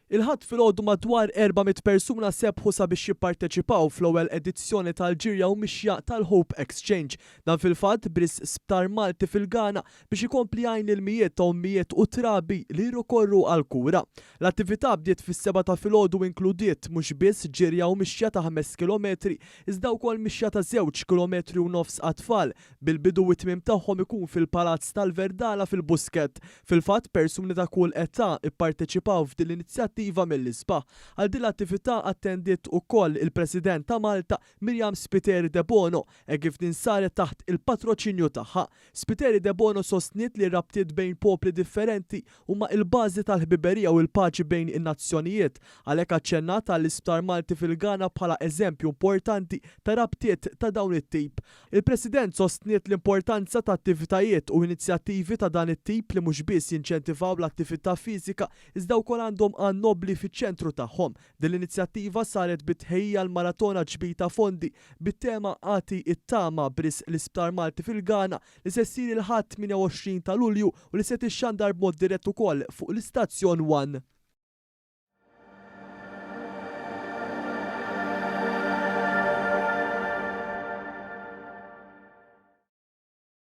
Il-ħadd filgħodu madwar 400 persuna sebħu sabiex jipparteċipaw fl-ewwel edizzjoni tal-ġirja u mixja tal-Hope Exchange. Dan fil-fatt bris Sptar Malti fil-Ghana biex ikompli għajn il-mijiet ta' ummijiet u trabi li jrikorru għall-kura. L-attività bdiet fis-7 ta' filgħodu inkludiet mhux biss ġirja u mixja ta' 5 kilometri, iżda wkoll mixja ta' 2 kilometri u nofs għat-tfal bil-bidu u tmiem tagħhom ikun fil-Palazz tal-Verdala fil-Busket. Fil-fatt persuni ta' kull età ipparteċipaw f'din l-inizjattiva mill-isbaħ. Għal din l-attività attendiet ukoll il-President ta' Malta Miriam Spiteri De Bono kif din saret taħt il-patroċinju tagħha. Spiteri De Bono sostniet li rabtiet bejn popli differenti huma il-bażi tal-ħbiberija u l-paċi bejn in-nazzjonijiet. Għalhekk aċċennat għall-Isptar Malti fil-Ghana bħala eżempju importanti ta' rabtiet ta' dawn it-tip. Il-President sostniet l-importanza ta' attivitajiet u inizjattivi ta' dan it-tip li mhux biss jinċentivaw l-attività fiżika iżda wkoll għandhom għan nobli fiċ-ċentru tagħhom. Din l-inizjattiva saret bitħejja l-maratona ġbita fondi bit-tema Għati it-tama bris l-Isptar Malti fil-Ghana li se ssir il-ħadd 28 ta' Lulju u li se tixxandar b'mod dirett ukoll fuq l-Istazzjon 1.